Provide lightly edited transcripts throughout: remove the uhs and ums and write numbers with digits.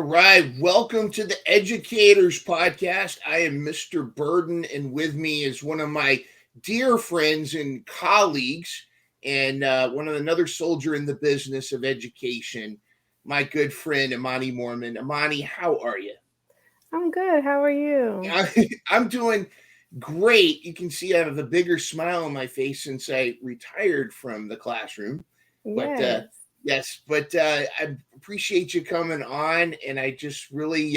All right, welcome to the Educators podcast. I am Mr. Burdon, and with me is one of my dear friends and colleagues, and one of another soldier in the business of education, my good friend Imani Moorman. Imani, how are you? I'm good. How are you? I'm doing great. You can see I have a bigger smile on my face since I retired from the classroom. But Yes. yes, but I appreciate you coming on, and I just really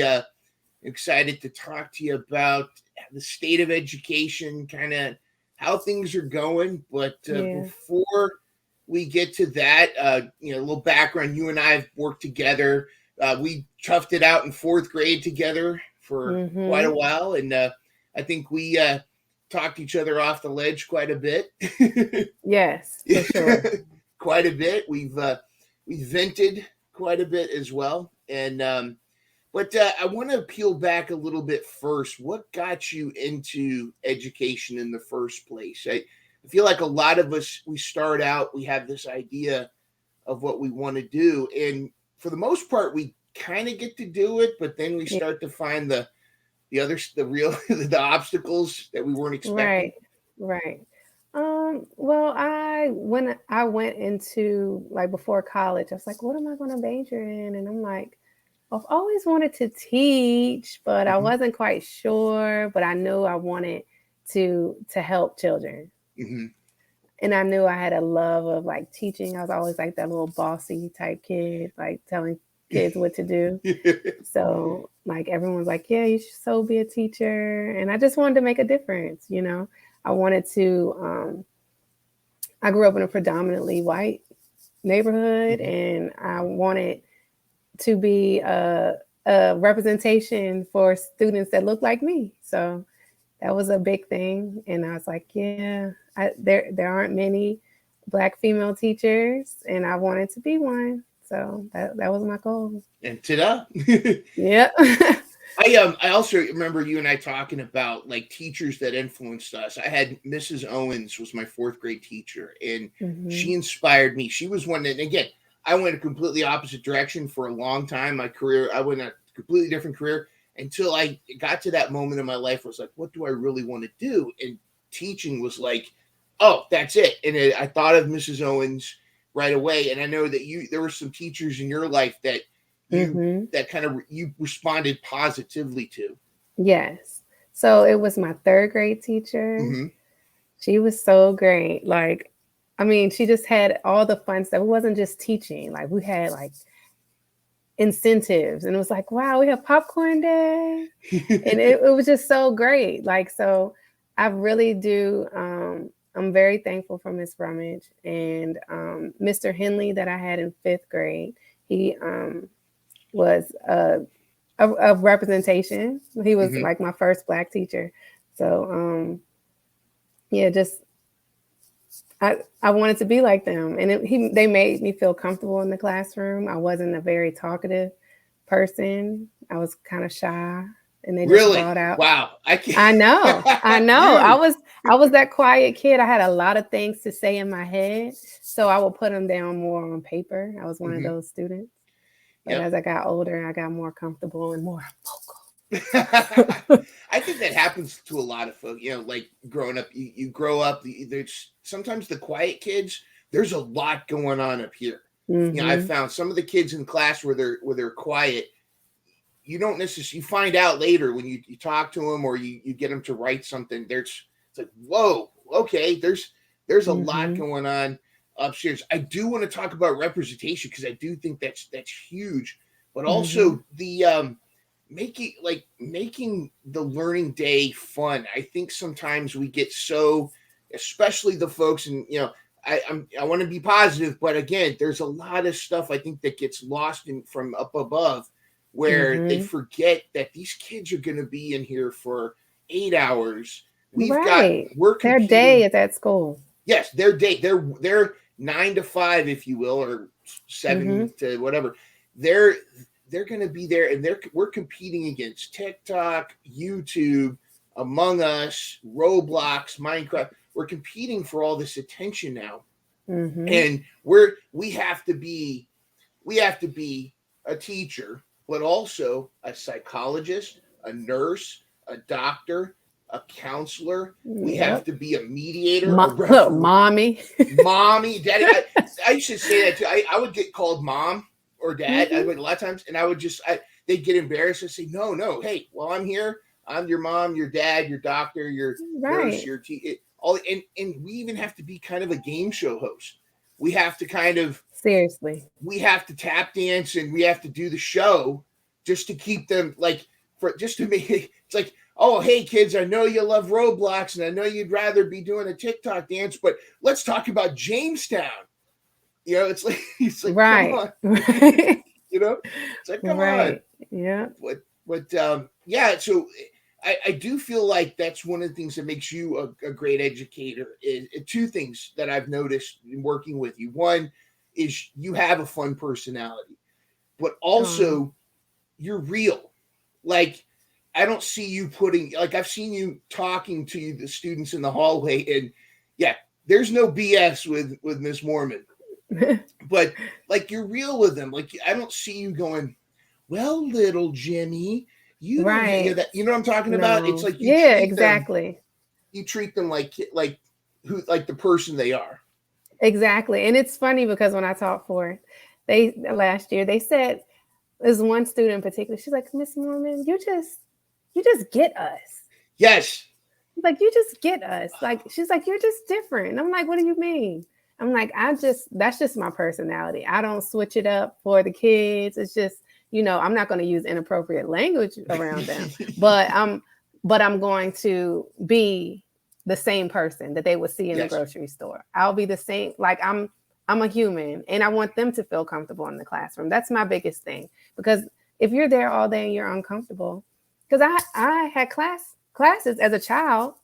excited to talk to you about the state of education, kind of how things are going. But Yeah. before we get to that, a little background. You and I have worked together. We toughed it out in fourth grade together for quite a Mm-hmm. while, and I think we talked each other off the ledge quite a bit. Yes, for sure. Quite a bit. We vented quite a bit as well, and but I want to peel back a little bit first. What got you into education in the first place? I feel like a lot of us, we start out, we have this idea of what we want to do, and for the most part, we kind of get to do it, but then we Yeah. start to find the real the obstacles that we weren't expecting. Right. Right. Well, I when I went into like before college, I was like, what am I going to major in? And I'm like, I've always wanted to teach, but I Hmm. wasn't quite sure, but I knew I wanted to help children. Hmm. And I knew I had a love of like teaching. I was always like that little bossy type kid, like telling kids what to do. So like everyone's like, yeah, you should so be a teacher. And I just wanted to make a difference. I wanted to I grew up in a predominantly white neighborhood Hmm. and I wanted to be a representation for students that look like me. So that was a big thing. And I was like, yeah, there aren't many black female teachers and I wanted to be one. So that was my goal. And ta-da! Yeah. I also remember you and I talking about like teachers that influenced us. I had Mrs. Owens was my fourth grade teacher, and Hmm. she inspired me. She was one that, again, I went a completely opposite direction for a long time. My career, I went a completely different career until I got to that moment in my life. I was like, what do I really want to do? And teaching was like, oh, that's it. And I thought of Mrs. Owens right away. And I know that there were some teachers in your life that you Hmm. that kind of you responded positively to. Yes. So it was my third grade teacher. Hmm. She was so great. Like, I mean, she just had all the fun stuff. It wasn't just teaching. Like we had like incentives and it was like, wow, we have popcorn day. And it was just so great. Like, so I really do. I'm very thankful for Miss Rummage and Mr. Henley that I had in fifth grade. He was a representation. He was Hmm. like my first black teacher. So yeah, just I wanted to be like them, and they made me feel comfortable in the classroom. I wasn't a very talkative person. I was kind of shy, and they just Really? brought out. Wow. I can't. I know. I Really? was I was that quiet kid. I had a lot of things to say in my head, so I would put them down more on paper. I was one of Hmm. those students. But Yep. as I got older, I got more comfortable and more I think that happens to a lot of folks. Like growing up, you grow up. There's sometimes the quiet kids. There's a lot going on up here. I've vocal. found some of the kids in class where they're quiet. You don't necessarily, you find out later when you talk to them or you get them to write something. It's like, whoa, okay, there's a lot Hmm. going on upstairs. I do want to talk about representation because I do think that's huge, but Hmm. also the making the learning day fun. I think sometimes we get so, especially the folks, and I want to be positive, but again, there's a lot of stuff I think that gets lost in from up above, where they Hmm. forget that these kids are going to be in here for 8 hours. Right. We're Their day competing. is at school. Yes, they're 9 to 5, if you will, or Hmm. 7 to whatever. They're they're going to be there, and we're competing against TikTok, YouTube, Among Us, Roblox, Minecraft. We're competing for all this attention now, Hmm. and we have to be a teacher, but also a psychologist, a nurse, a doctor, a counselor. We have Yep. to be a mediator, a Look, referee, mommy. mommy, daddy. I used to say that too. I would get called mom or dad. I Hmm. would a lot of times, and I would they'd get embarrassed and say, no, no, hey, well, I'm here. I'm your mom, your dad, your doctor, your nurse, Right. your all, and we even have to be kind of a game show host. We have to kind of Seriously. we have to tap dance and we have to do the show just to keep them like for just to make it's like, oh, hey kids, I know you love Roblox and I know you'd rather be doing a TikTok dance, but let's talk about Jamestown. You know, it's like come Right. on. Right. You know, it's like come on. Right. Yeah. But yeah, so I do feel like that's one of the things that makes you a great educator is two things that I've noticed in working with you. One is you have a fun personality, but Um, also you're real. Like I don't see you putting like I've seen you talking to the students in the hallway, and yeah, there's no BS with Miss Moorman, but like you're real with them. Like I don't see you going, well, little Jimmy, you don't have, right. that. You know what I'm talking about? It's No. like Yeah, exactly. you treat them like who like the person they are. Exactly. And it's funny because when I taught for they last year, they said there's one student in particular, she's like, Miss Mormon, you just get us. Yes. Like you just get us. Like she's like, you're just different. And I'm like, what do you mean? I'm like, that's just my personality. I don't switch it up for the kids. It's just, I'm not going to use inappropriate language around them, but I'm going to be the same person that they would see in the Yes. grocery store. I'll be the same. Like I'm a human and I want them to feel comfortable in the classroom. That's my biggest thing. Because if you're there all day and you're uncomfortable, because I had classes as a child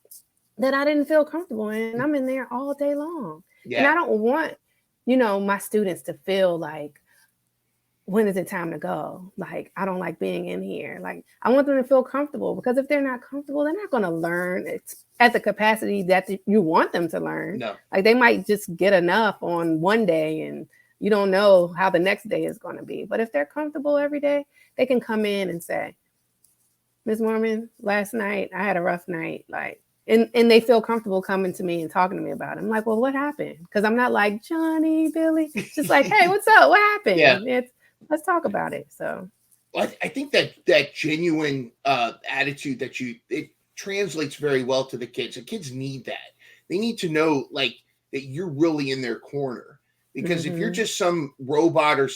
that I didn't feel comfortable in. And I'm in there all day long. And Yeah. I don't want, my students to feel like, when is it time to go? Like, I don't like being in here. Like, I want them to feel comfortable because if they're not comfortable, they're not going to learn at the capacity that you want them to learn. No. Like, they might just get enough on one day and you don't know how the next day is going to be. But if they're comfortable every day, they can come in and say, Ms. Moorman, last night I had a rough night. Like, and they feel comfortable coming to me and talking to me about it. I'm like, well, what happened? Because I'm not like Johnny, Billy. Just like, hey, what's up? What Yeah. happened? Let's talk about it. So I think that genuine attitude that it translates very well to the kids. The kids need that. They need to know like that you're really in their corner. Because if you're mm-hmm. just some robot or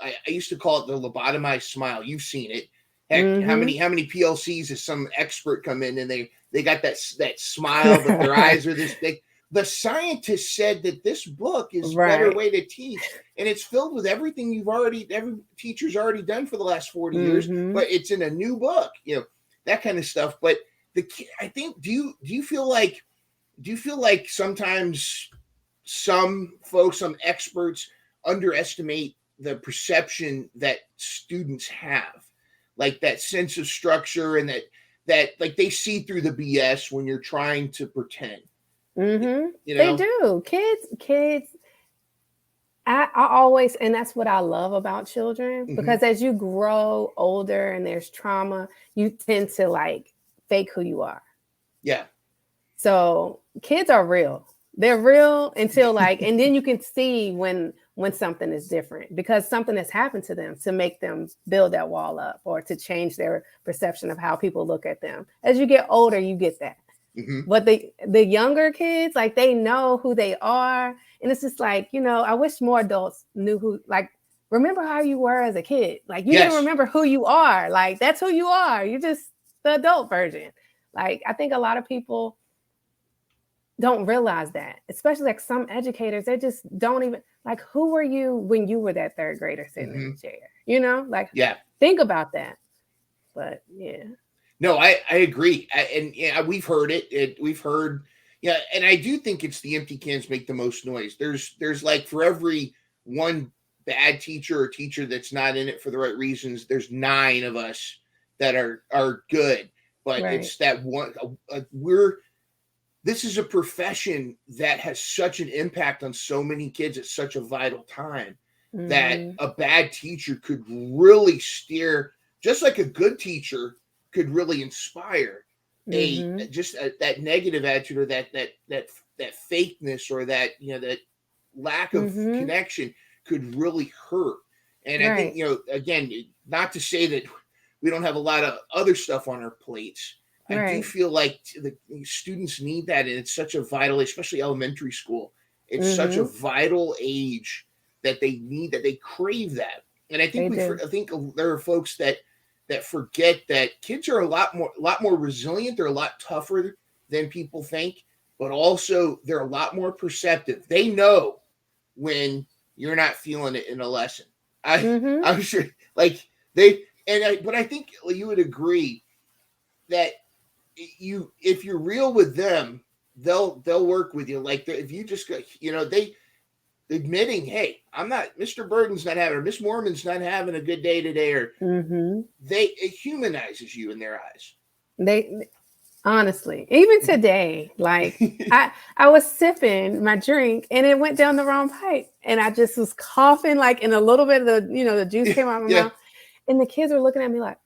I used to call it the lobotomized smile. You've seen it. Heck, how Mm-hmm. many PLCs has some expert come in and they got that smile, but their eyes are this big. The scientist said that this book is a better Right. way to teach, and it's filled with everything every teacher's already done for the last 40 years, Mm-hmm. but it's in a new book, that kind of stuff. But I think, do you feel like sometimes some folks, some experts underestimate the perception that students have, like that sense of structure and that like they see through the BS when you're trying to pretend, Mm-hmm. you They know? do. Kids. I always, and that's what I love about children, Mm-hmm. because as you grow older and there's trauma, you tend to like fake who you are. Yeah. So kids are real. They're real until like, and then you can see when something is different because something has happened to them to make them build that wall up or to change their perception of how people look at them. As you get older, you get that. Mm-hmm. But the younger kids, like they know who they are. And it's just like, I wish more adults knew who, like, remember how you were as a kid. Like you didn't Yes. remember who you are. Like that's who you are. You're just the adult version. Like I think a lot of people don't realize that, especially like some educators, they just don't even like, who were you when you were that third grader sitting in Mm-hmm. the chair? Like Yeah. think about that. But yeah. No, I agree. And yeah, we've heard it. We've heard, yeah. And I do think it's the empty cans make the most noise. There's like for every one bad teacher or teacher that's not in it for the right reasons, there's 9 of us that are good. But Right. it's that one, this is a profession that has such an impact on so many kids at such a vital time that Mm-hmm. a bad teacher could really steer, just like a good teacher could really inspire Mm-hmm. that negative attitude, or that fakeness, or that that lack of Mm-hmm. connection could really hurt. And I think, Right. again, not to say that we don't have a lot of other stuff on our plates. I do Right. feel like the students need that, and it's such a vital, especially elementary school. It's such a Mm-hmm. vital age that they need that, they crave that. And I think They do. I think there are folks that forget that kids are a lot more resilient. They're a lot tougher than people think, but also they're a lot more perceptive. They know when you're not feeling it in a lesson. Mm-hmm. I'm sure, like but I think you would agree that if you're real with them, they'll work with you. Like if you just go, they admitting, hey, I'm not, Mr. Burdon's not having, or Miss Moorman's not having a good day today, or Mm-hmm. it humanizes you in their eyes. They honestly, even today, like I was sipping my drink and it went down the wrong pipe, and I just was coughing, like, and a little bit of the juice came out of my Yeah. mouth, and the kids were looking at me like,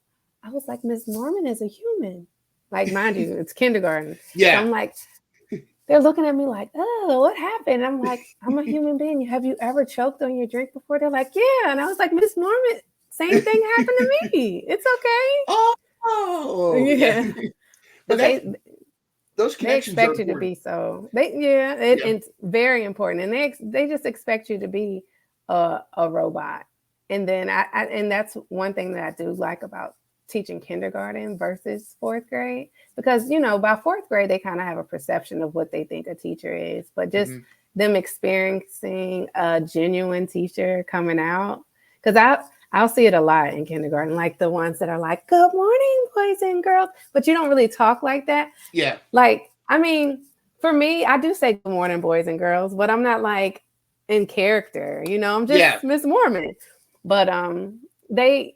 I was like, Miss Norman is a human, like, mind you, it's kindergarten, so Yeah. I'm like, they're looking at me like, oh, what happened? I'm like, I'm a human being. Have you ever choked on your drink before? They're like, yeah, and I was like, Miss Norman, same thing happened to me. It's Oh, okay. yeah. Yeah, But because those they connections are expect you to important. be so. It's very important, and they just expect you to be a robot. And then and that's one thing that I do like about teaching kindergarten versus fourth grade, because by fourth grade they kind of have a perception of what they think a teacher is, but just Mhm. them experiencing a genuine teacher coming out, because I'll see it a lot in kindergarten, like the ones that are like, "Good morning, boys and girls," but you don't really talk like that. Yeah. Like, I mean, for me, I do say good morning, boys and girls, but I'm not like in character, I'm Yeah. just Miss Moorman. But they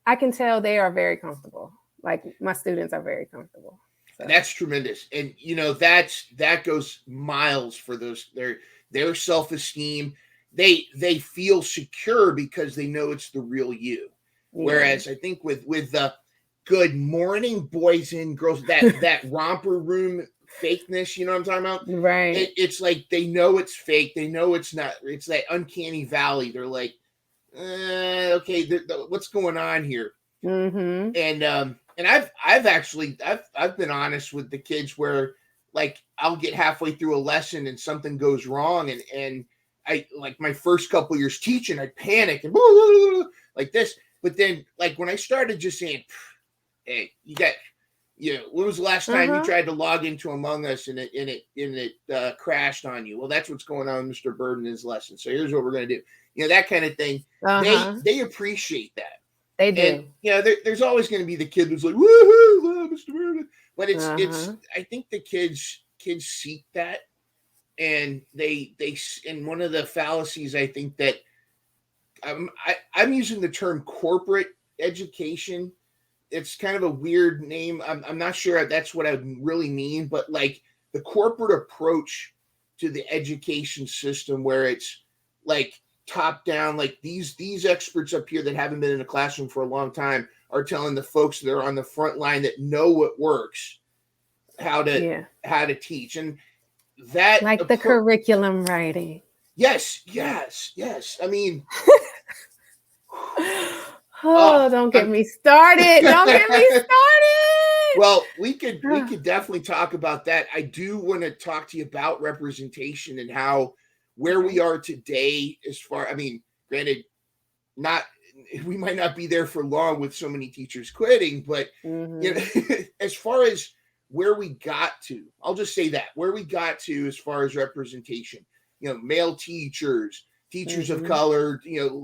I can tell they are very comfortable. Like, my students are very comfortable. So That's tremendous. And that goes miles for their self-esteem. They feel secure because they know it's the real you. yeah. Whereas I think with the good morning, boys and girls, that romper room fakeness, you know what I'm talking about? Right. It's like they know it's fake. They know it's not. It's that uncanny valley. They're like, okay, what's going on here? Mm-hmm. And I've been honest with the kids where, like, I'll get halfway through a lesson and something goes wrong, and I, like, my first couple years teaching, I panic and blah, blah, blah, blah, like this. But then, like, when I started just saying, hey, when was the last time you Uh-huh. tried to log into Among Us and it crashed on you? Well, that's what's going on with Mr. Bird in his lesson. So here's what we're gonna do. That kind of thing. Uh-huh. They appreciate that. They And do. there's always going to be the kid who's like, woohoo, Mr. Murder. But it's Uh-huh. I think the kids seek that, and they and one of the fallacies, I think, that I'm using the term corporate education. It's kind of a weird name. I'm not sure that's what I really mean, but like the corporate approach to the education system, where it's like top down, like these experts up here that haven't been in a classroom for a long time are telling the folks that are on the front line that know what works how to Yeah. teach. And that Like the curriculum writing. yes, I mean, Oh, oh, don't get me started. Don't get me well, we could started. definitely talk about that. I do want to talk to you about representation and how where we Okay. are today, as far, I mean, granted, not we might not be there for long with so many teachers quitting, but Mm-hmm. as far as where we got to, I'll just say that where we got to as far as representation, male teachers, teachers of Mm-hmm. color,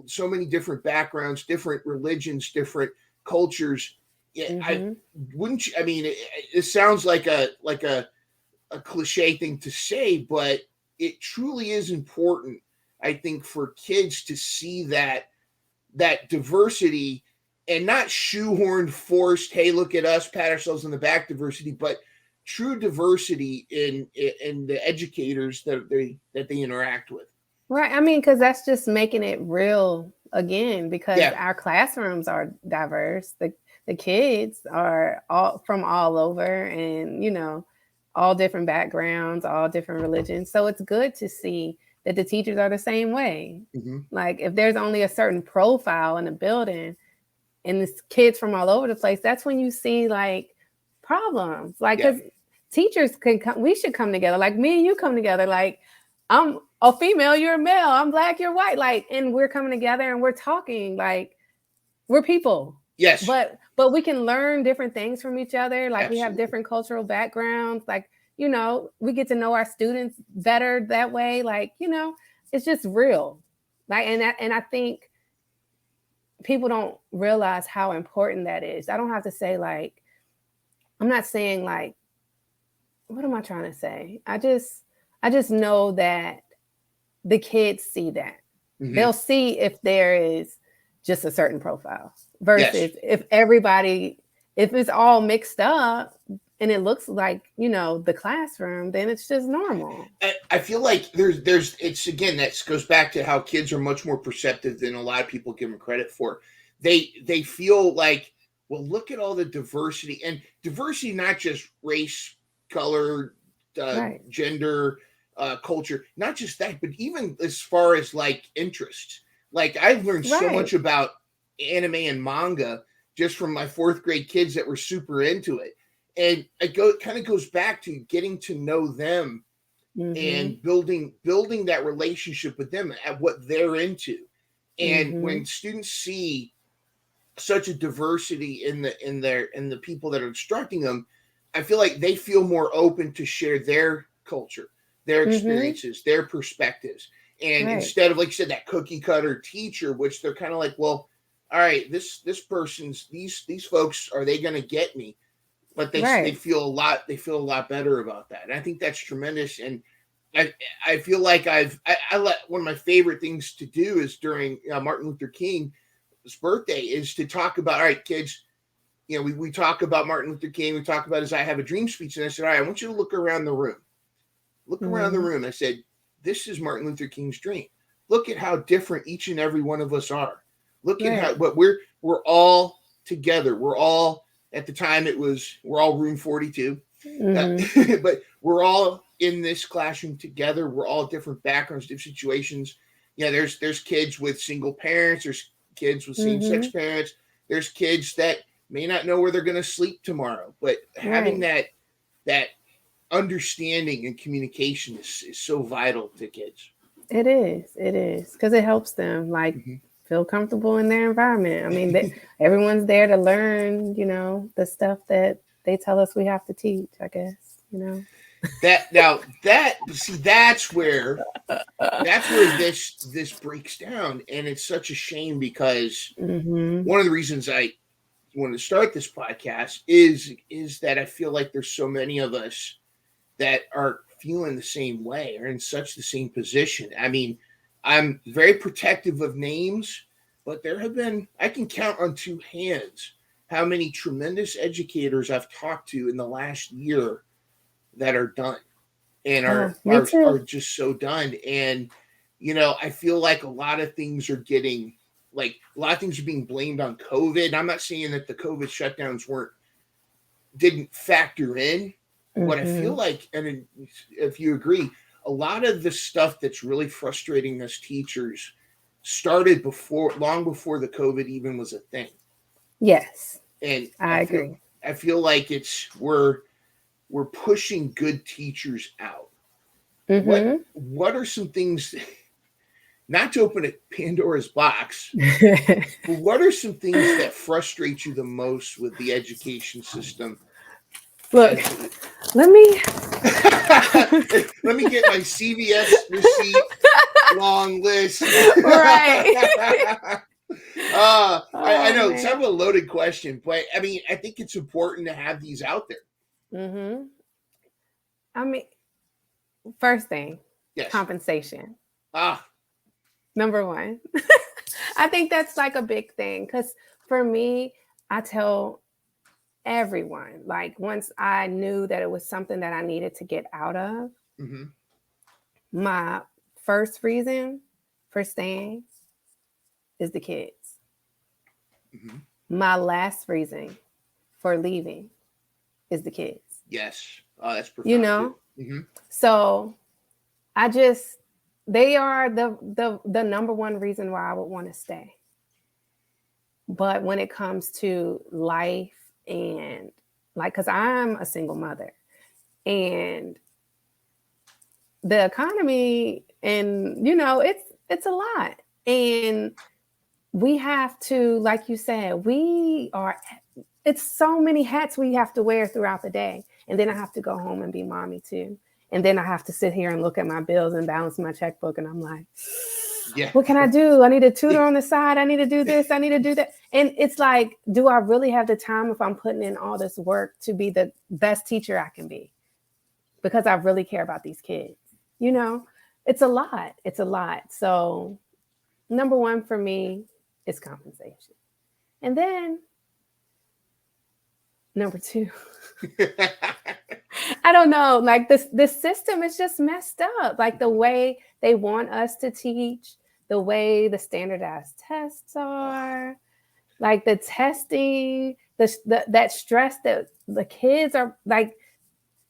so many different backgrounds, different religions, different cultures. Yeah, I Mm-hmm. wouldn't. I mean, it sounds like a cliche thing to say, but it truly is important. I think for kids to see that diversity, and not shoehorned, forced, hey, look at us, pat ourselves on the back diversity, but true diversity in the educators that they interact with. Right. I mean, because that's just making it real again, because Yeah. our classrooms are diverse. The kids are all from all over, and all different backgrounds, all different religions. So it's good to see that the teachers are the same way. Hmm. Like if there's only a certain profile in a building and it's kids from all over the place, that's when you see like problems. Like, Yeah. because teachers can come, we should come together. Like me and you come together. Like, I'm a female, you're a male. I'm black, you're white. Like, and we're coming together and we're talking. Like, we're people. Yes. But we can learn different things from each other. Like, we have Absolutely. different cultural backgrounds. Like, we get to know our students better that way. Like, it's just real. Like, and I think people don't realize how important that is. I don't have to say like, I'm not saying like, what am I trying to say? I just know that the kids see that. Hmm. They'll see if there is just a certain profile Yes. versus if it's all mixed up and it looks like, the classroom, then it's just normal. I feel like there's it's again that goes back to how kids are much more perceptive than a lot of people give them credit for. They feel like, well, look at all the diversity, and diversity not just race, color, Right. gender, culture, not just that, but even as far as like interests. Like I've learned so much Right. about anime and manga just from my fourth grade kids that were super into it, and it kind of goes back to getting to know them Mhm. and building that relationship with them at what they're into. And when Mhm. students see such a diversity in the people that are instructing them, I feel like they feel more open to share their culture, their Mhm. experiences, their perspectives. And Right. instead of, like you said, that cookie cutter teacher, which they're kind of like, well, all right, this person's these folks, are they going to get me? But they Right. feel a lot better about that, and I think that's tremendous. And I I feel like I let one of my favorite things to do is during Martin Luther King's birthday is to talk about, all right, kids, we talk about Martin Luther King, we talk about his I Have a Dream speech, and I said, all right, I want you to look around the room. Look around the Mhm. room. I said, this is Martin Luther King's dream. Look at how different each and every one of us are. Look at how Right. what we're all together. We're all, at the time it was, we're all room 42. Uh, Mhm. but we're all in this classroom together. We're all different backgrounds, different situations. Yeah, there's kids with single parents. There's kids with same sex Mhm. parents. There's kids that may not know where they're going to sleep tomorrow. But having Right. that understanding and communication is so vital to kids. It is. It is because it helps them like Mhm. feel comfortable in their environment. I mean, everyone's there to learn, the stuff that they tell us we have to teach. I guess. That now that see that's where this breaks down, and it's such a shame because Mhm. one of the reasons I wanted to start this podcast is that I feel like there's so many of us that are feeling the same way, are in such the same position. I mean, I'm very protective of names, but there have been, I can count on two hands how many tremendous educators I've talked to in the last year that are done and Oh, are me are too. are just so done. And I feel like a lot of things are getting, like, a lot of things are being blamed on COVID. And I'm not saying that the COVID shutdowns didn't factor in, but I feel Mhm. like, and if you agree, a lot of the stuff that's really frustrating us teachers started long before the COVID even was a thing. Yes, And I I feel agree. I feel like we're pushing good teachers out. What are some things, not to open a Pandora's box, Mhm. but what are some things that frustrate you the most with the education system Look, as let me. let me get my CVS receipt, long list. Right. I Oh know it's kind man. of a loaded question, but I mean, I think it's important to have these out there. Mhm. I mean, first thing, Yes. compensation. Ah. Number one. I think that's like a big thing because for me, I tell everyone, like, once I knew that it was something that I needed to get out of, Mm-hmm. my first reason for staying is the kids. Mm-hmm. My last reason for leaving is the kids. Yes. Oh, that's You profound too. know? Mm-hmm. So I just they are the number one reason why I would want to stay. But when it comes to life and like cuz I'm a single mother and the economy and it's a lot. And we have to, like you said, it's so many hats we have to wear throughout the day. And then I have to go home and be mommy too. And then I have to sit here and look at my bills and balance my checkbook. And I'm like, Yeah. what can I do? I need a tutor on the side. I need to do this. I need to do that. And it's like, do I really have the time if I'm putting in all this work to be the best teacher I can be? Because I really care about these kids. You know, it's a lot. It's a lot. So, number one for me is compensation. And then number two, I don't know, like this system is just messed up. Like the way they want us to teach, the way the standardized tests are, like the testing, that stress that the kids are like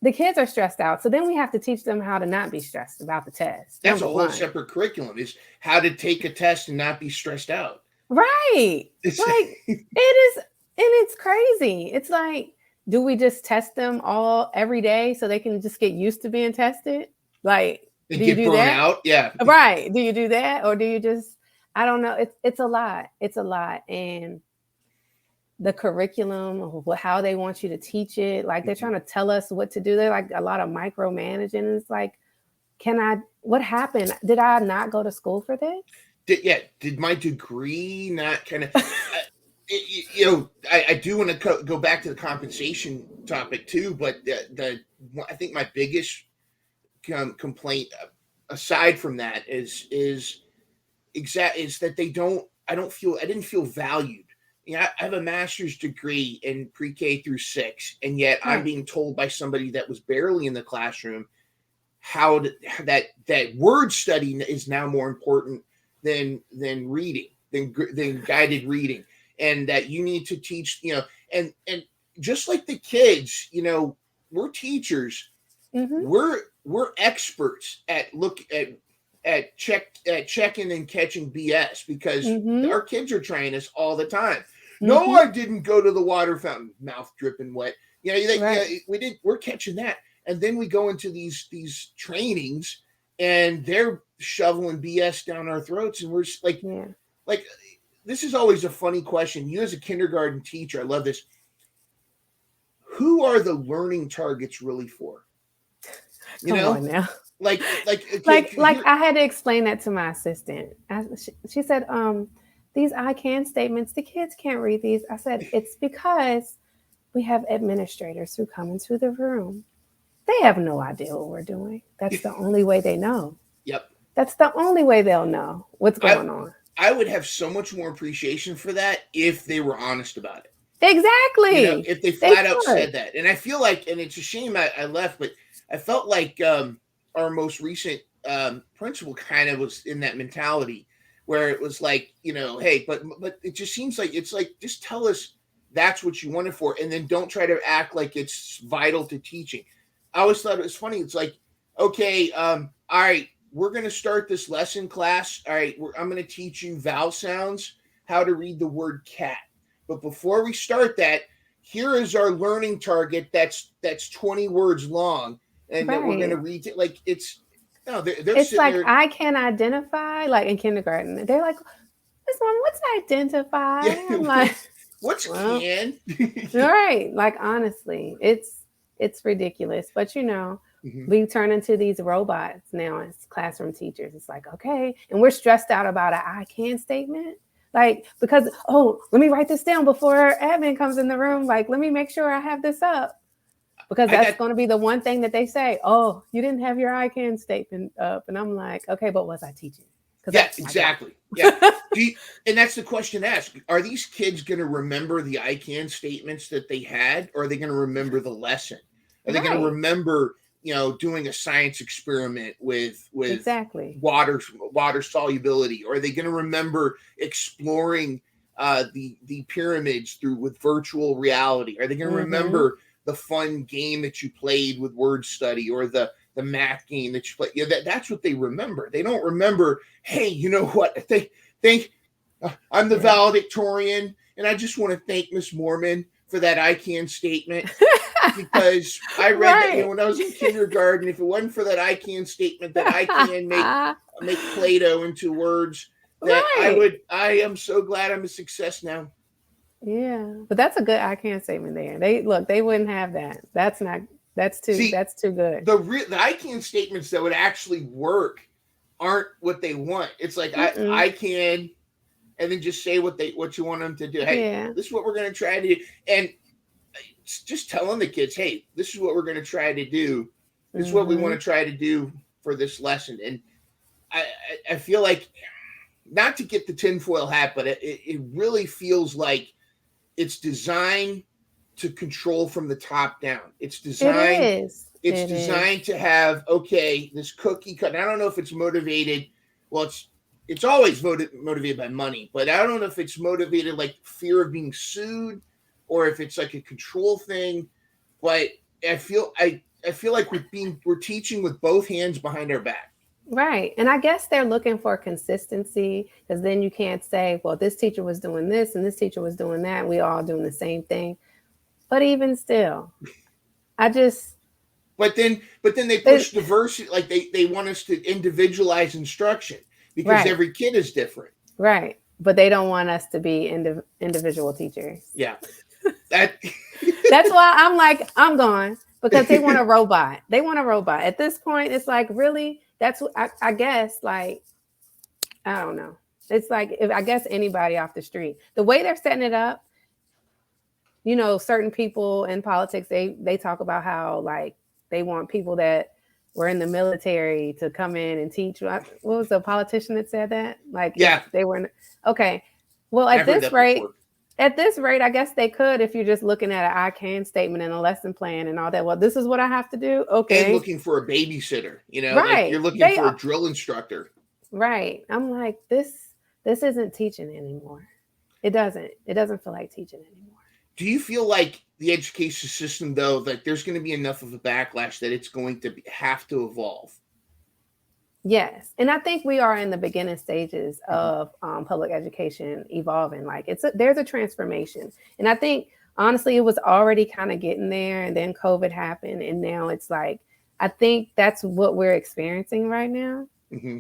the kids are stressed out. So then we have to teach them how to not be stressed about the test. That's Number a whole one. separate curriculum, is how to take a test and not be stressed out. Right. Like it is, and it's crazy. It's like, do we just test them all every day so they can just get used to being tested? Like, and do you get do burned that? out. Yeah. Right. Do you do that? Or do you just, I don't know. It's a lot. It's a lot. And the curriculum, how they want you to teach it, like they're trying to tell us what to do. They're like a lot of micromanaging. And it's like, what happened? Did I not go to school for this? Did my degree not kind of, I do want to go back to the compensation topic too, but I think my biggest complaint aside from that is that I didn't feel valued. I have a master's degree in pre-K through 6, and yet I'm being told by somebody that was barely in the classroom that word study is now more important than reading, than guided reading, and that you need to teach, and just like the kids, we're teachers, Mm-hmm. we're experts at checking and catching BS, because Mm-hmm. our kids are trying us all the time. No, Mm-hmm. I didn't go to the water fountain, mouth dripping wet. Right. We're catching that. And then we go into these trainings, and they're shoveling BS down our throats, and we're just like, Yeah. like this is always a funny question. You as a kindergarten teacher, I love this. Who are the learning targets really for? Come on now. Like, like I had to explain that to my assistant. She said, these I can statements, the kids can't read these. I said, it's because we have administrators who come into the room. They have no idea what we're doing. That's the only way they know. Yep. That's the only way they'll know what's going on. I would have so much more appreciation for that if they were honest about it. Exactly. If they flat out said that. And I feel like, and it's a shame I left, but I felt like our most recent principal kind of was in that mentality where it was like, hey, but it just seems like it's like, just tell us that's what you want it for, and then don't try to act like it's vital to teaching. I always thought it was funny. It's like, okay, all right, we're going to start this lesson class. All right, I'm going to teach you vowel sounds, how to read the word cat. But before we start that, here is our learning target that's 20 words long, and that we're going to read it. Like, it's it's like there. I can identify, like in kindergarten. They're like, Miss Mom, what's identify? Yeah. I'm like, what's can? Right. Like, honestly, it's ridiculous. But we turn into these robots now as classroom teachers. It's like, okay. And we're stressed out about an I can statement. Like, because, let me write this down before admin comes in the room. Like, let me make sure I have this up. Because that's going to be the one thing that they say, you didn't have your I can statement up. And I'm like, okay, but was I teaching? Yeah, exactly. Yeah. And that's the question asked. Are these kids going to remember the I can statements that they had, or are they going to remember the lesson? Are they going to remember doing a science experiment with Exactly. water solubility? Or are they going to remember exploring the pyramids with virtual reality? Are they going to Mm-hmm. remember the fun game that you played with word study, or the math game that you played? That's what they remember. They don't remember, hey, you know what? Think I'm the Yeah. valedictorian, and I just want to thank Miss Moorman for that I can statement, because I read that, Right. when I was in kindergarten. If it wasn't for that I can statement, that I can make Play-Doh into words, that Right. I am so glad I'm a success now. Yeah. But that's a good I can statement there. They wouldn't have that. See, That's too good. the I can statements that would actually work aren't what they want. It's like Mm-mm. I can, and then just say what you want them to do. Hey, Yeah. this is what we're going to try to do, and just telling the kids, hey, this is what we're going to try to do. This is what we want Mm-hmm. to try to do for this lesson. And I feel like, not to get the tinfoil hat, but it really feels like it's designed to control from the top down. It's It designed is. it's It is. designed to have, okay, this cookie cut. And I don't know if it's motivated. Well, it's always motivated by money, but I don't know if it's motivated like fear of being sued, or if it's like a control thing. But I feel like we're teaching with both hands behind our back. Right. And I guess they're looking for consistency, because then you can't say, well, this teacher was doing this and this teacher was doing that. And we all doing the same thing. But even still, I just, But then they they, push diversity, like they want us to individualize instruction, because right, every kid is different. right. But they don't want us to be individual teachers. Yeah. That That's why I'm like, I'm gone, because they want a robot. They want a robot. At this point, it's like, really? That's what I guess, like, I don't know. It's like, if I guess anybody off the street, the way they're setting it up, certain people in politics, they talk about how, like, they want people that were in the military to come in and teach. What was the politician that said that? Like, if yeah, they were okay, well, I've heard that before. at this rate, I guess they could, if you're just looking at an I can statement and a lesson plan and all that. Well, this is what I have to do. And Okay, looking for a babysitter, like right? you're looking for a drill instructor. Right. I'm like, this isn't teaching anymore. It doesn't feel like teaching anymore. Do you feel like the education system, though, like there's going to be enough of a backlash that it's going to have to evolve? Yes, and I think we are in the beginning stages Mm-hmm. of public education evolving. Like, there's a transformation, and I think honestly it was already kind of getting there, and then COVID happened, and now it's like, I think that's what we're experiencing right now. Mm-hmm.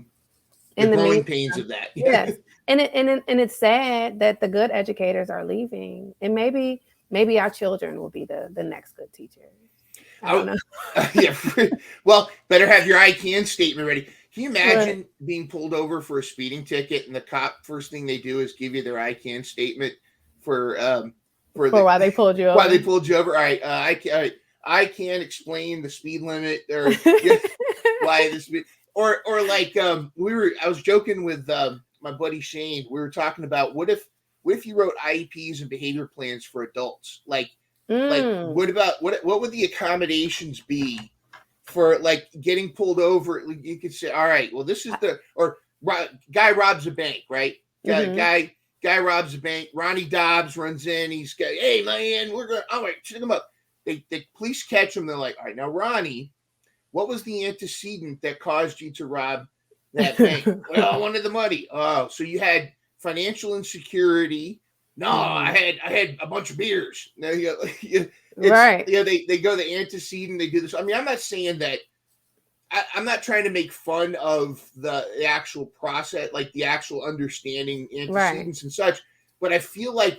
The In the growing meantime, pains of that. yes, and it's sad that the good educators are leaving, and maybe our children will be the next good teachers. I don't I, know. yeah. Well, better have your I can statement ready. Can you Right. imagine being pulled over for a speeding ticket, and the cop, first thing they do is give you their I can statement for For the why they pulled you why they over. pulled you over? All right, I can't explain the speed limit, or yeah, why the speed, or like I was joking with my buddy Shane. We were talking about, what if you wrote IEPs and behavior plans for adults, like Mm. what would the accommodations be for like getting pulled over? You could say, all right, well, this is guy robs a bank, right? guy Mm-hmm. guy guy robs a bank. Ronnie Dobbs runs in. He's got, hey man, we're going, all right, check him up. The police catch him. They're like, all right, now Ronnie, what was the antecedent that caused you to rob that bank? Well, I wanted the money. Oh, so you had financial insecurity. No, Mm-hmm. I had a bunch of beers. No, it's, Right. they go the antecedent. They do this. I mean, I'm not saying that. I'm not trying to make fun of the actual process, like the actual understanding Right. antecedents and such, but I feel like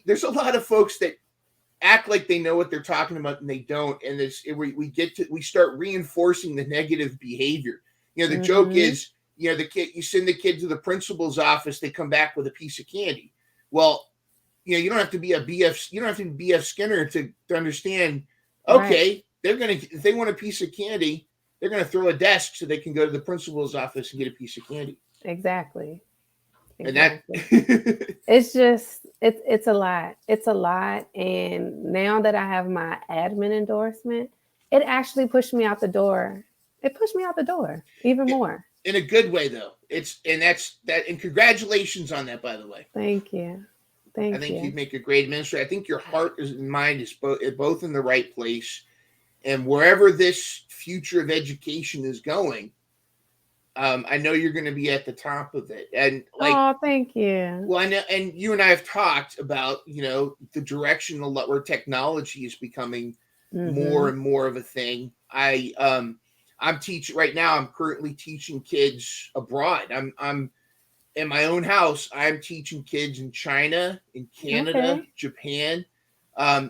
there's a lot of folks that act like they know what they're talking about, and they don't. And we start reinforcing the negative behavior. The joke Mm-hmm. is, the kid, you send the kid to the principal's office, they come back with a piece of candy. Well, you don't have to be BF Skinner to understand. Right. Okay, if they want a piece of candy, they're gonna throw a desk so they can go to the principal's office and get a piece of candy. Exactly. And that Exactly. It's just it's a lot. It's a lot. And now that I have my admin endorsement, it actually pushed me out the door. It pushed me out the door even more. In a good way, though. And congratulations on that, by the way. Thank you. I think you'd make a great administrator. I think your heart and mind is both in the right place. And wherever this future of education is going, I know you're going to be at the top of it. And oh, thank you. Well, I know, and you and I have talked about, the direction where technology is becoming more and more of a thing. I'm teaching right now. I'm currently teaching kids abroad. I'm in my own house. I'm teaching kids in China, in Canada, Japan.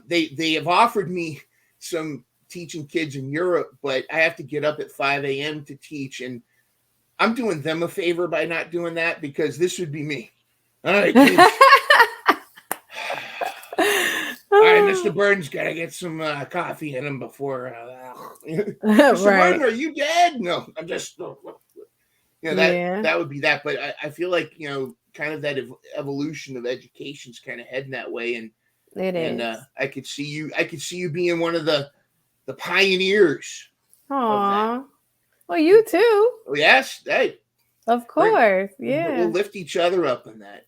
They have offered me some teaching kids in Europe, but I have to get up at 5 a.m. to teach, and I'm doing them a favor by not doing that, because this would be me. All right, kids. All right, Mr. Burdon's got to get some coffee in him before. Mr. Burdon, are you dead? No, I'm just. That would be that. But I feel like kind of that evolution of education is kind of heading that way, and I could see you being one of the pioneers. Aww. Well, you too. Oh, yes. Hey. Of course. Yeah. We'll lift each other up in that.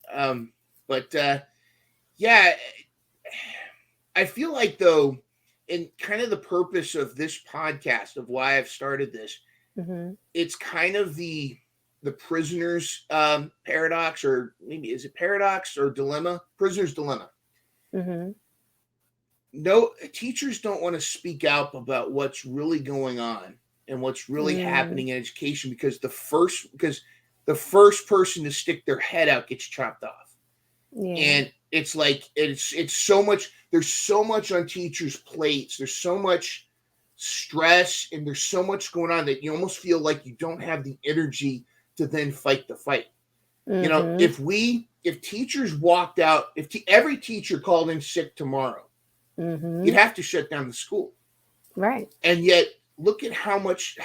But yeah, I feel like, though, and kind of the purpose of this podcast, of why I've started this, it's kind of the prisoner's paradox, or maybe is it paradox or dilemma? Prisoner's dilemma. No, teachers don't want to speak out about what's really going on and what's really happening in education, because the first person to stick their head out gets chopped off. And it's like it's so much. There's so much on teachers' plates. There's so much stress, and there's so much going on that you almost feel like you don't have the energy to then fight the fight. If teachers walked out, if every teacher called in sick tomorrow, you'd have to shut down the school. Right. And yet, look at how much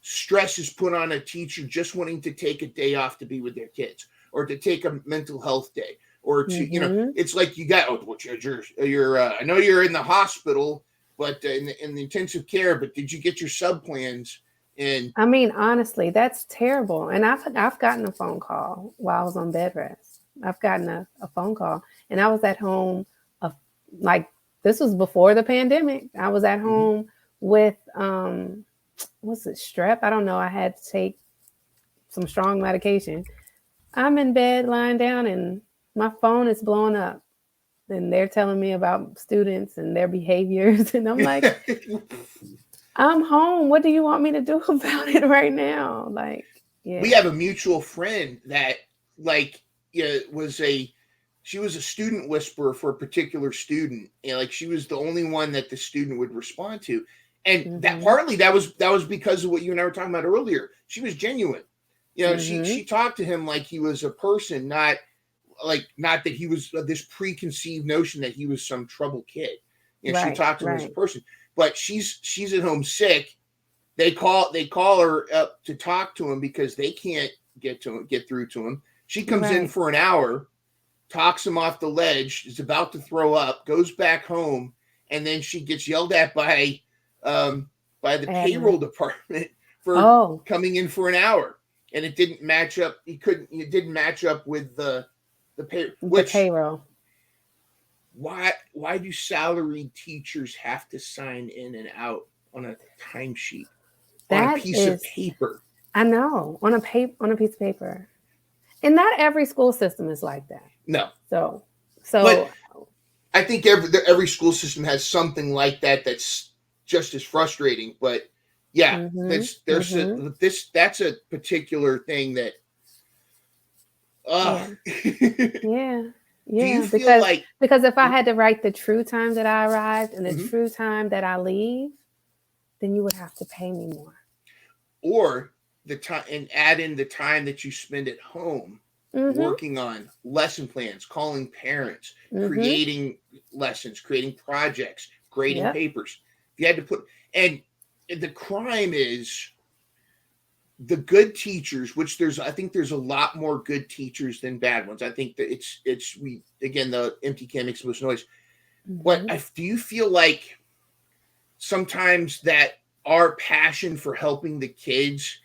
stress is put on a teacher just wanting to take a day off to be with their kids, or to take a mental health day, or to it's like you got you're I know you're in the hospital, but in the intensive care, but did you get your sub plans? And I mean, honestly, that's terrible. And I've gotten a phone call while I was on bed rest. I've gotten a phone call, and I was at home. This was before the pandemic. I was at home with what's it, strep? I don't know. I had to take some strong medication. I'm in bed lying down, and my phone is blowing up, and they're telling me about students and their behaviors, and I'm like, I'm home. What do you want me to do about it right now? We have a mutual friend that she was a student whisperer for a particular student, and she was the only one that the student would respond to. And that was because of what you and I were talking about earlier. She was genuine. She talked to him like he was a person, not that he was this preconceived notion that he was some trouble kid. She talked to him as a person. But she's at home sick. They call her up to talk to him because they can't get through to him. She comes in for an hour, talks him off the ledge, is about to throw up, goes back home, and then she gets yelled at by the payroll department for coming in for an hour, and it didn't match up. It didn't match up with the payroll. Why do salaried teachers have to sign in and out on a timesheet on a piece of paper? I know, on a piece of paper. And not every school system is like that. No. So but I think every school system has something like that that's just as frustrating. But yeah, that's a particular thing that Yeah, because if I had to write the true time that I arrived and the true time that I leave, then you would have to pay me more. Or the time, and add in the time that you spend at home working on lesson plans, calling parents, creating lessons, creating projects, grading papers. If you had to put, and the crime is the good teachers, which I think there's a lot more good teachers than bad ones. I think that the empty can makes the most noise. But do you feel like sometimes that our passion for helping the kids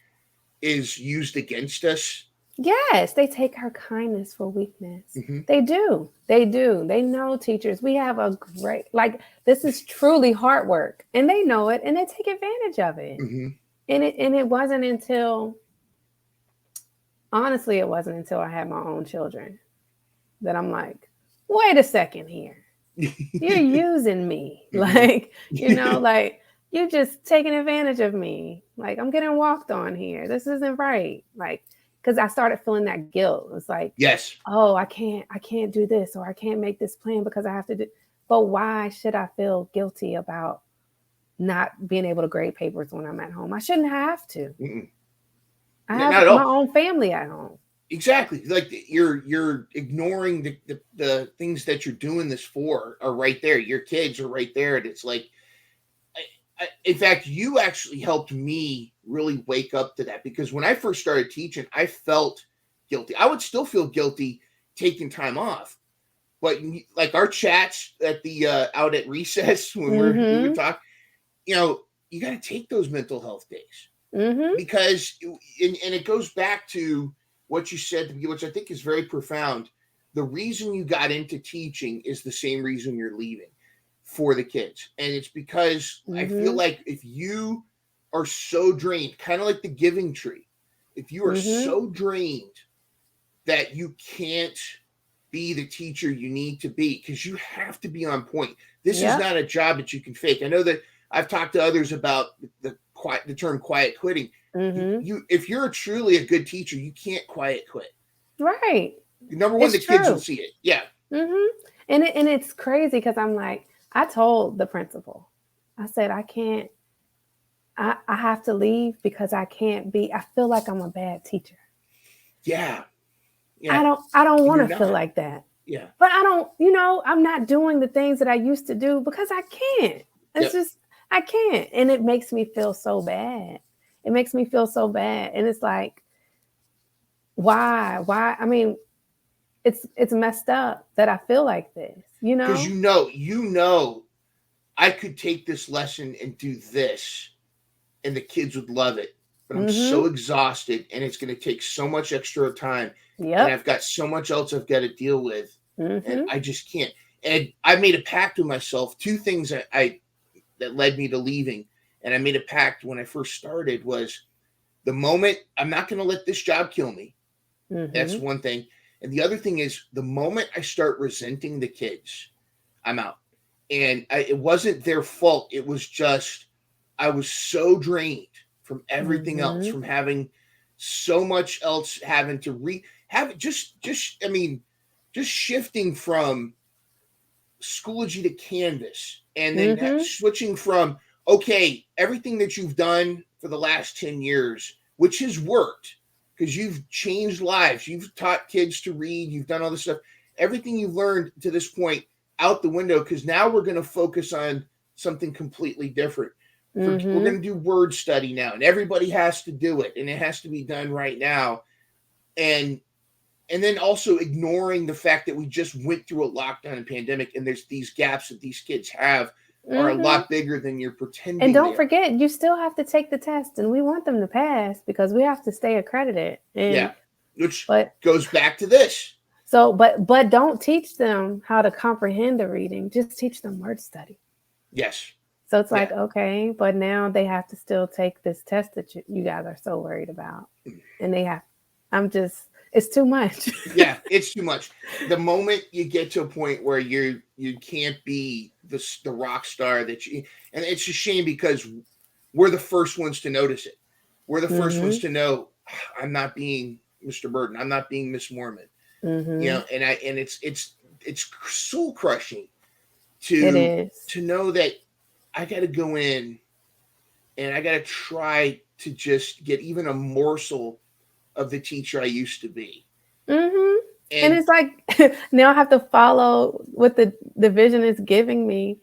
is used against us. Yes, they take our kindness for weakness. Mm-hmm. They do. They do. They know teachers. We have a great, like, this is truly hard work, and they know it, and they take advantage of it. Mm-hmm. And it wasn't until, honestly, it wasn't until I had my own children that I'm like, wait a second here. You're using me. Like, like, you're just taking advantage of me. Like, I'm getting walked on here. This isn't right. Like, because I started feeling that guilt. It's like, Yes. oh, I can't do this, or I can't make this plan because I have to do. But why should I feel guilty about not being able to grade papers when I'm at home? I shouldn't have to. Mm-mm. I Not have at my all. own family at home. Exactly. Like you're ignoring the things that you're doing this for are right there. Your kids are right there, and it's like, in fact, you actually helped me really wake up to that, because when I first started teaching, I felt guilty. I would still feel guilty taking time off, but like our chats at the out at recess when we would talk, you know, you got to take those mental health days, because and it goes back to what you said, which I think is very profound. The reason you got into teaching is the same reason you're leaving, for the kids. And it's because I feel like if you are so drained, kind of like the giving tree, if you are so drained that you can't be the teacher you need to be, because you have to be on point. This is not a job that you can fake. I know that I've talked to others about the term quiet quitting. You if you're truly a good teacher, you can't quiet quit. Right. Number one, the kids will see it. Yeah. And it's crazy, because I'm like, I told the principal, I said, I can't, I have to leave because I feel like I'm a bad teacher. Yeah. I don't want to feel like that. Yeah. But I don't, I'm not doing the things that I used to do because I can't. It's just, I can't. And it makes me feel so bad. It makes me feel so bad. And it's like, why? I mean, it's messed up that I feel like this, Because I could take this lesson and do this, and the kids would love it. But I'm so exhausted, and it's going to take so much extra time. And I've got so much else I've got to deal with, and I just can't. And I made a pact with myself. Two things that led me to leaving, and I made a pact when I first started, was the moment I'm not going to let this job kill me. That's one thing. And the other thing is, the moment I start resenting the kids, I'm out. And it wasn't their fault. It was just, I was so drained from everything else, from having so much else, having to just shifting from Schoology to Canvas, and then switching from, okay, everything that you've done for the last 10 years, which has worked, because you've changed lives, you've taught kids to read, you've done all this stuff, everything you've learned to this point, out the window, because now we're going to focus on something completely different. We're going to do word study now, and everybody has to do it, and it has to be done right now. And then also ignoring the fact that we just went through a lockdown and pandemic, and there's these gaps that these kids have are a lot bigger than you're pretending. And don't forget, you still have to take the test, and we want them to pass because we have to stay accredited. And, which goes back to this. So, but don't teach them how to comprehend the reading. Just teach them word study. Yes. So it's like, okay, but now they have to still take this test that you guys are so worried about. And it's too much. Yeah, it's too much. The moment you get to a point where you can't be the rock star that you, and it's a shame, because we're the first ones to notice it. We're the first ones to know, I'm not being Mr. Burdon. I'm not being Miss Moorman. And it's soul crushing to know that I got to go in and I got to try to just get even a morsel of the teacher I used to be. And it's like, now I have to follow what the vision is giving me.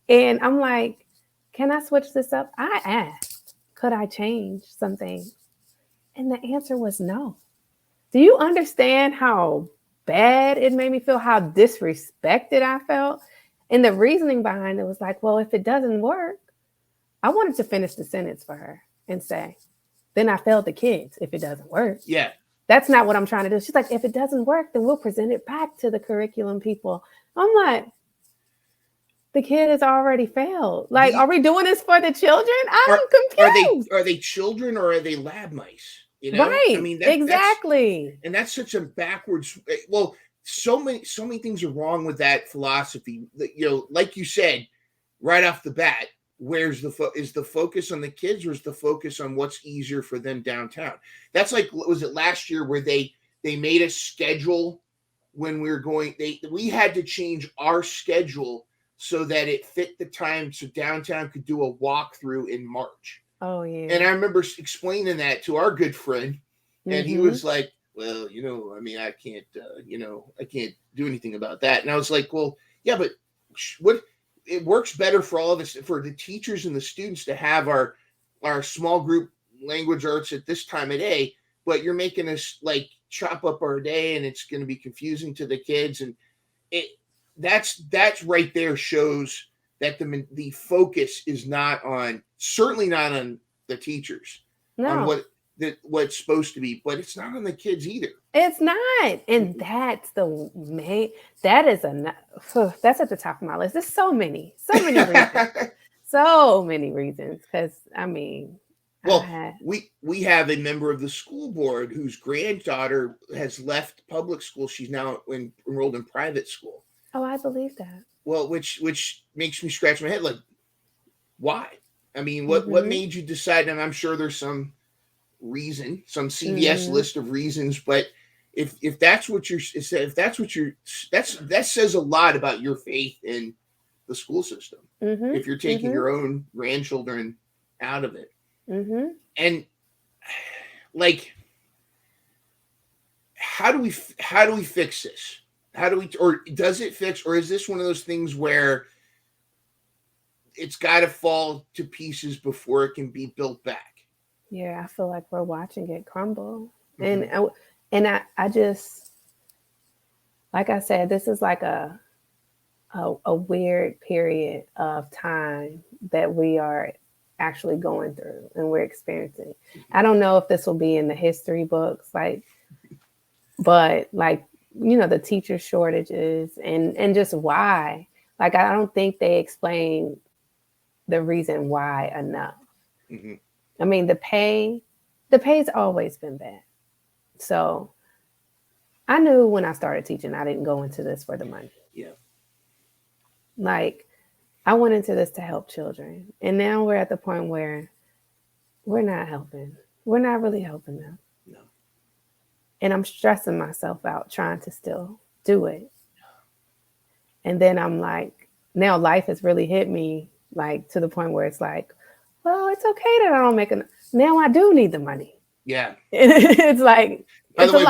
And I'm like, can I switch this up? I asked, could I change some things? And the answer was no. Do you understand how bad it made me feel, how disrespected I felt? And the reasoning behind it was like, well, if it doesn't work, I wanted to finish the sentence for her and say, then I failed the kids if it doesn't work. Yeah. That's not what I'm trying to do. She's like, if it doesn't work, then we'll present it back to the curriculum people. I'm like, the kid has already failed. Like, are we doing this for the children? I'm confused. Are they children or are they lab mice? You know, Right. I mean, Exactly. That's such a backwards. Well, so many things are wrong with that philosophy. You know, like you said, right off the bat, where's is the focus on the kids, or is the focus on what's easier for them downtown? That's like, was it last year where they made a schedule when we were going? We had to change our schedule so that it fit the time, so downtown could do a walkthrough in March. Oh yeah. And I remember explaining that to our good friend, and he was like, well, you know, I mean, I can't do anything about that. And I was like, well, yeah, but it works better for all of us, for the teachers and the students, to have our small group language arts at this time of day, but you're making us like chop up our day, and it's going to be confusing to the kids. And that's right there shows that the focus is certainly not on the teachers, on what's supposed to be, but it's not on the kids either. It's not. And that's that's at the top of my list. There's so many reasons. So many reasons. Because I mean, well, we have a member of the school board whose granddaughter has left public school. She's now enrolled in private school. Oh, I believe that. Well, which makes me scratch my head. Like, why? I mean, what made you decide? And I'm sure there's some reason, some CVS list of reasons, but if that's what that says a lot about your faith in the school system. If you're taking your own grandchildren out of it, and like, how do we fix this? Or does it fix, or is this one of those things where it's got to fall to pieces before it can be built back? Yeah, I feel like we're watching it crumble. And I just, like I said, this is like a weird period of time that we are actually going through and we're experiencing. I don't know if this will be in the history books, but you know, the teacher shortages and just why. Like, I don't think they explain the reason why enough. I mean, the pay's always been bad. So I knew when I started teaching, I didn't go into this for the money. Yeah. Like, I went into this to help children. And now we're at the point where we're not helping. We're not really helping them. No. And I'm stressing myself out trying to still do it. And then I'm like, now life has really hit me, like, to the point where it's like, well, it's okay that I don't make enough. Now I do need the money. Yeah. It's like, by the way,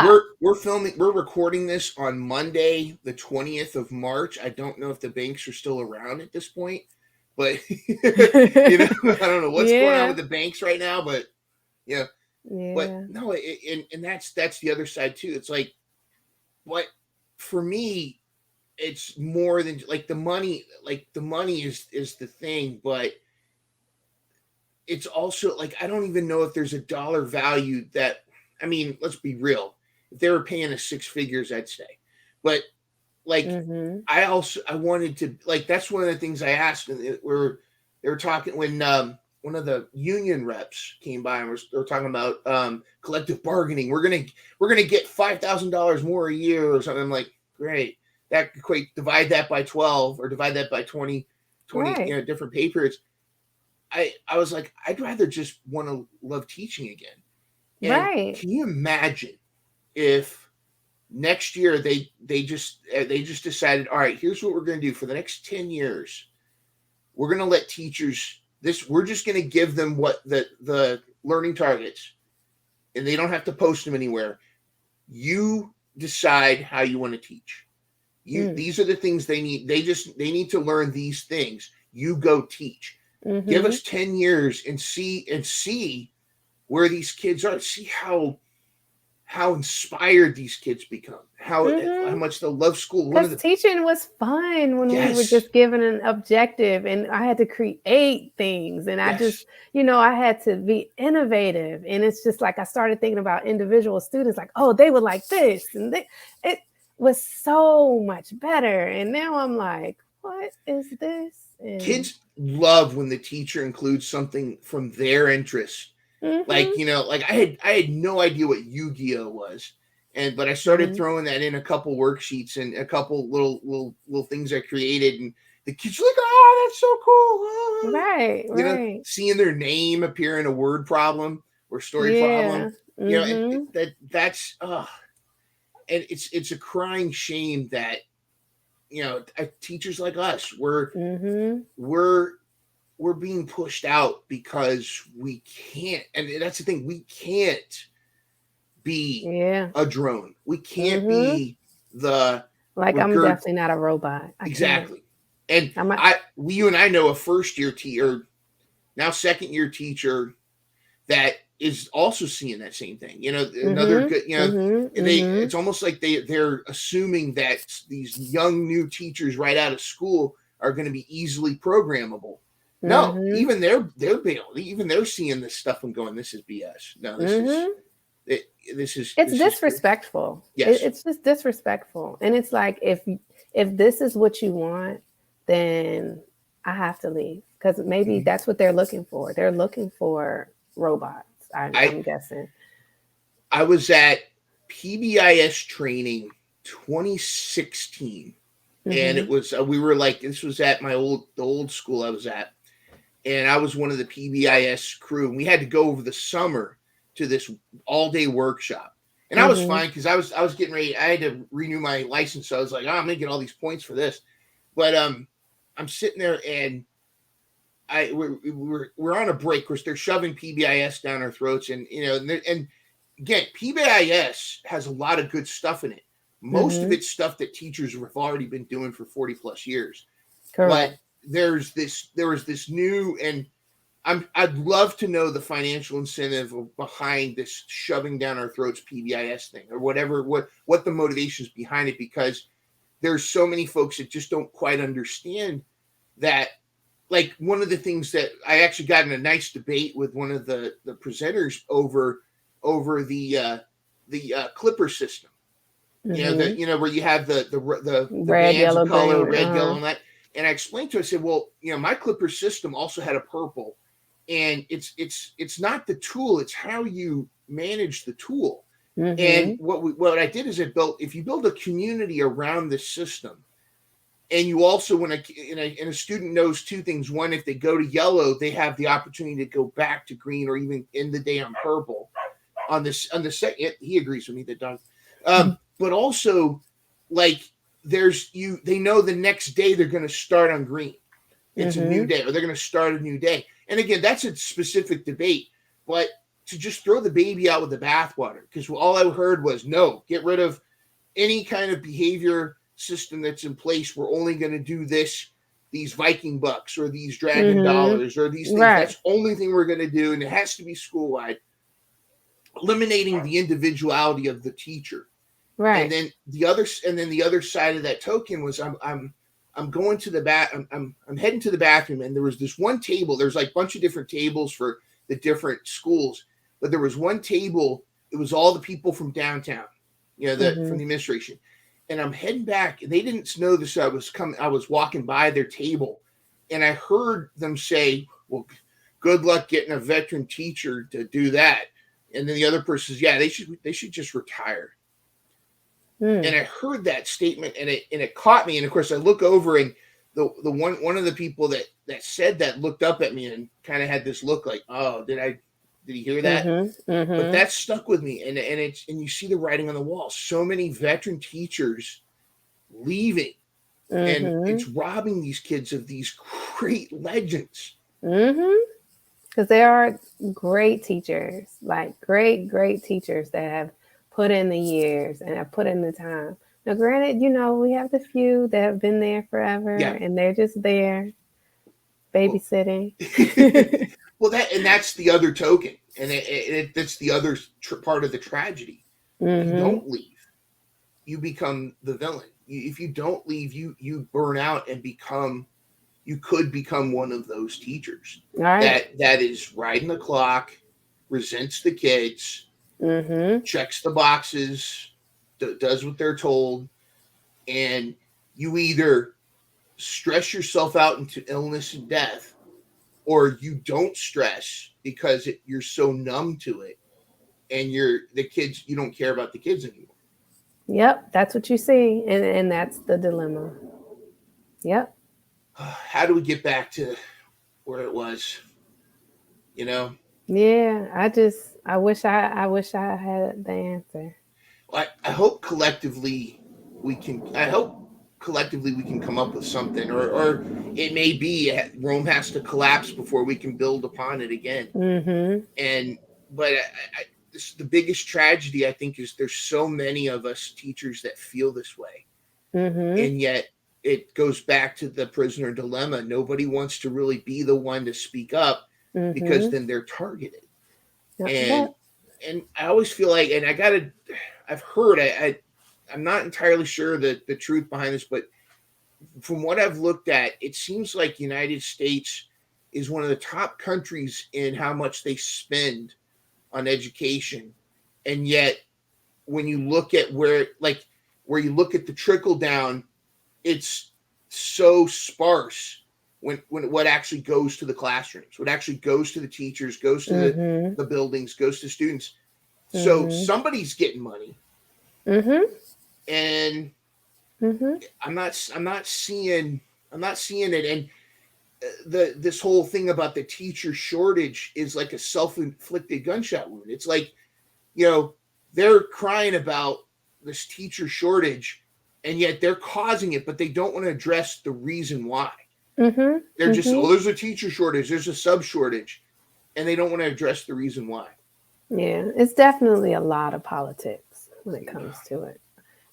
we're recording this on Monday, the 20th of March. I don't know if the banks are still around at this point, but you know, I don't know what's going on with the banks right now, but yeah. But no, and that's the other side too. It's like, what, for me, it's more than like the money. Like, the money is the thing, but it's also like, I don't even know if there's a dollar value that, I mean, let's be real. If they were paying us six figures, I'd stay. But like, I wanted to, like, that's one of the things I asked, and they were talking when one of the union reps came by and they were talking about collective bargaining. We're gonna get $5,000 more a year or something. I'm like, great. That divide that by 12 or divide that by 20 right. You know, different pay periods. I was like, I'd rather just want to love teaching again. And right. Can you imagine if next year they just decided, all right, here's what we're going to do for the next 10 years. We're going to let teachers we're just going to give them what the learning targets, and they don't have to post them anywhere. You decide how you want to teach. These are the things they need. They need to learn these things. You go teach. Give us 10 years and see where these kids are. See how how inspired these kids become, how much they love school. Because teaching was fun when we were just given an objective and I had to create things and I just, I had to be innovative. And it's just like I started thinking about individual students like, oh, they would like this. And it was so much better. And now I'm like, what is this? And kids love when the teacher includes something from their interest. Like, like I had no idea what Yu-Gi-Oh was. But I started throwing that in a couple worksheets and a couple little things I created, and the kids were like, "Oh, that's so cool!" Right. Seeing their name appear in a word problem or story problem, that's and it's a crying shame that teachers like us we're being pushed out because we can't, and that's the thing, we can't be a drone. We can't be the I'm definitely not a robot. Exactly. And you and I know a first year teacher, now second year teacher, that is also seeing that same thing. Another good, it's almost like they're assuming that these young new teachers right out of school are going to be easily programmable. No, even they're seeing this stuff and going, this is BS. No, this is it's disrespectful. Yes. It's just disrespectful. And it's like, if this is what you want, then I have to leave, because maybe that's what they're looking for. They're looking for robots. I'm guessing. I was at PBIS training 2016, and it was this was at the old school I was at, and I was one of the PBIS crew, and we had to go over the summer to this all-day workshop. And I was fine because I was getting ready. I had to renew my license, so I was like, I'm gonna get all these points for this. But I'm sitting there, and we're on a break because they're shoving PBIS down our throats, and and again, PBIS has a lot of good stuff in it. Most of it's stuff that teachers have already been doing for 40 plus years. Correct. But there was this new, and I'd love to know the financial incentive behind this shoving down our throats PBIS thing, or whatever, what the motivations behind it, because there's so many folks that just don't quite understand that. Like, one of the things that I actually got in a nice debate with one of the presenters over the clipper system. Where you have the red, yellow, color, green, red, yellow, and that. And I explained to her, I said, well, my clipper system also had a purple, and it's not the tool, it's how you manage the tool. And what I did is if you build a community around the system, and you also, when a student knows two things: one, if they go to yellow, they have the opportunity to go back to green, or even end the day on purple. On the second, he agrees with me, that dog. But also, like, they know the next day they're going to start on green. It's a new day, or they're going to start a new day. And again, that's a specific debate, but to just throw the baby out with the bathwater, because all I heard was, no, get rid of any kind of behavior system that's in place. We're only going to do these Viking bucks, or these dragon dollars, or these things. Right. That's the only thing we're going to do, and it has to be school-wide, eliminating the individuality of the teacher. Right. And then the other side of that token was, I'm going to the I'm heading to the bathroom, and there was this one table. There's like a bunch of different tables for the different schools, but there was one table. It was all the people from downtown, from the administration. And I'm heading back, and they didn't know this. I was walking by their table, and I heard them say, well, good luck getting a veteran teacher to do that. And then the other person says, yeah, they should just retire. And I heard that statement, and it caught me. And of course, I look over, and the one of the people that said that looked up at me and kind of had this look like, oh, did he hear that? But that stuck with me, and you see the writing on the wall. So many veteran teachers leaving, and it's robbing these kids of these great legends. Because they are great teachers, like great teachers that have put in the years and have put in the time. Now, granted, we have the few that have been there forever, and they're just there babysitting. Well, that's the other token, and that's the other part of the tragedy. If you Mm-hmm. don't leave, you become the villain. If you don't leave, you burn out and you could become one of those teachers All right. that is riding the clock, resents the kids, Mm-hmm. checks the boxes, does what they're told, and you either stress yourself out into illness and death, or you don't stress because you're so numb to it, and the kids, you don't care about the kids anymore. Yep, that's what you see, and that's the dilemma. Yep. How do we get back to where it was? You know, Yeah, I wish I had the answer. I hope collectively I hope collectively we can come up with something, or it may be Rome has to collapse before we can build upon it again. Mm-hmm. And but the biggest tragedy I think is there's so many of us teachers that feel this way, Mm-hmm. and yet it goes back to the prisoner dilemma. Nobody wants to really be the one to speak up because Mm-hmm. then they're targeted. Yep. And But I always feel like, and I've heard, I'm not entirely sure the truth behind this, but from what I've looked at, it seems like United States is one of the top countries in how much they spend on education, and yet when you look at where you look at the trickle down, it's so sparse when what actually goes to the classrooms, what actually goes to the teachers, goes to mm-hmm. the buildings, goes to students. So Mm-hmm. somebody's getting money, Mm-hmm. and Mm-hmm. I'm not seeing it. And this whole thing about the teacher shortage is like a self-inflicted gunshot wound. It's like, you know, they're crying about this teacher shortage, and yet they're causing it, but they don't want to address the reason why. Mm-hmm. They're just, Mm-hmm. oh, there's a teacher shortage, there's a sub shortage, and they don't want to address the reason why. Yeah, it's definitely a lot of politics when it comes to it.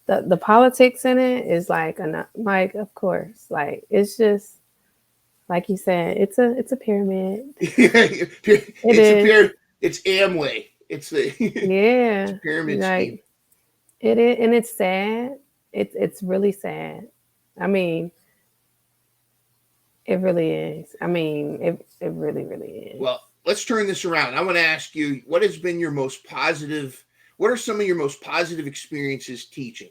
The politics in it is like of course, like it's just like you said, it's a pyramid. It it's a is. pyramid. It's Amway. It's the it's Yeah. a pyramid scheme. Like it is, and it's sad. It's really sad. I mean, it really is. I mean, it really, really is. Well, let's turn this around. I want to ask you, what has been your most positive? What are some of your most positive experiences teaching?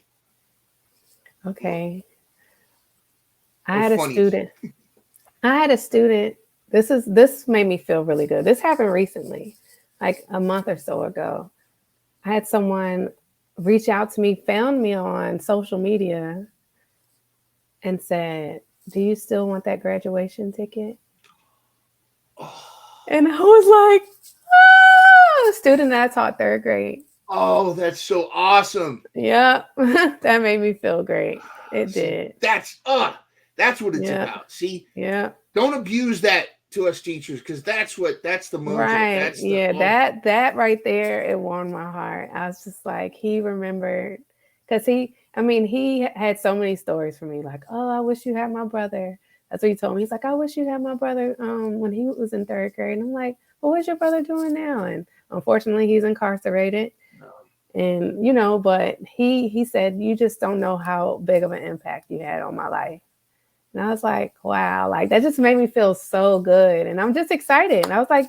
Okay. I Or had a funniest? student. I had a student. This made me feel really good. This happened recently, like a month or so ago. I had someone reach out to me, found me on social media, and said, "Do you still want that graduation ticket?" And I was like, "Ah!" Student that I taught third grade. Oh, that's so awesome. Yep, that made me feel great. It See, did. that's what it's Yeah, about. See, yeah. don't abuse that to us teachers, because that's the mojo. Right. That's the Yeah, oh that right there, it warmed my heart. I was just like, he remembered because I mean, he had so many stories for me, like, oh, I wish you had my brother. That's what he told me. He's like, I wish you had my brother when he was in third grade. And I'm like, well, what's your brother doing now? And unfortunately he's incarcerated. And but he said, you just don't know how big of an impact you had on my life. And I was like, wow, like that just made me feel so good. And I'm just excited. And I was like,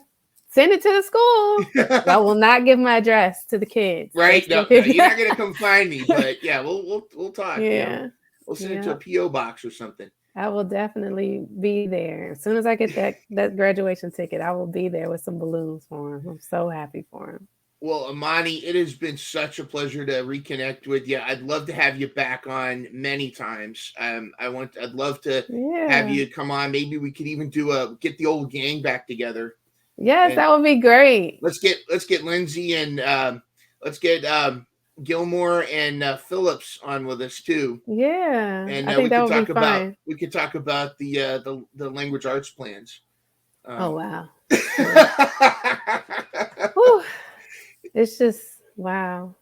send it to the school. I will not give my address to the kids. right. No, you're not gonna come find me, but yeah, we'll talk. Yeah. We'll send it to Yeah. a PO box or something. I will definitely be there. As soon as I get that graduation ticket, I will be there with some balloons for him. I'm so happy for him. Well, Imani, it has been such a pleasure to reconnect with you. I'd love to have you back on many times. I'd love to have Yeah. you come on. Maybe we could even get the old gang back together, Yes, and that would be great. let's get Lindsay and let's get Gilmore and Phillips on with us too, Yeah. and I think that would be fun. we could talk about the language arts plans. Oh wow. Yeah. Whew. It's just wow.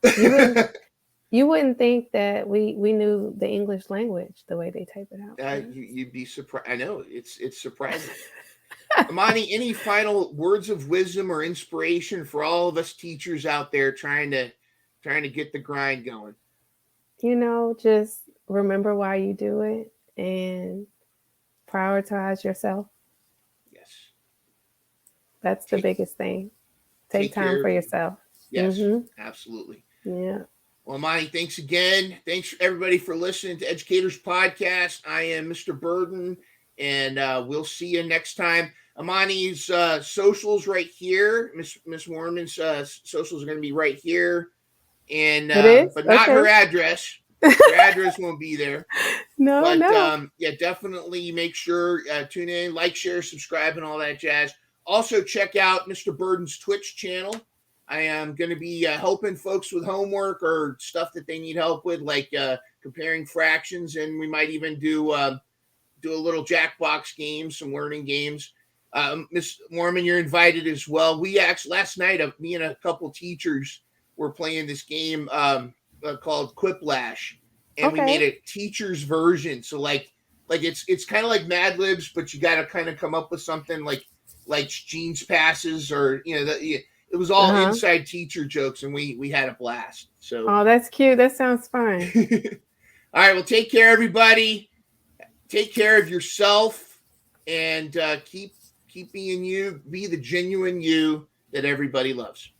You wouldn't think that we knew the English language the way they type it out. You'd be surprised. I know it's surprising. Imani, any final words of wisdom or inspiration for all of us teachers out there trying to trying to get the grind going. Just remember why you do it and prioritize yourself. Yes. That's the biggest thing. Take Take time care for of you. yourself. Yes, absolutely. Yeah. Well, Imani, thanks again. Thanks everybody for listening to Educators Podcast. I am Mr. Burdon, and we'll see you next time. Imani's socials right here. Miss Moorman's socials are going to be right here, and It is? but not her Okay. address. Her address won't be there. No, But no. yeah, definitely make sure tune in, like, share, subscribe, and all that jazz. Also, check out Mr. Burdon's Twitch channel. I am going to be helping folks with homework or stuff that they need help with, like comparing fractions, and we might even do a little Jackbox game, some learning games. Miss Moorman, you're invited as well. We actually last night, me and a couple teachers were playing this game called Quiplash, and we made Okay. a teacher's version. So like it's kind of like Mad Libs, but you got to kind of come up with something like jeans passes, or it was all Uh-huh. inside teacher jokes, and we had a blast. So Oh, that's cute. That sounds fun. all right, well, take care, everybody. Take care of yourself, and keep being you. Be the genuine you that everybody loves.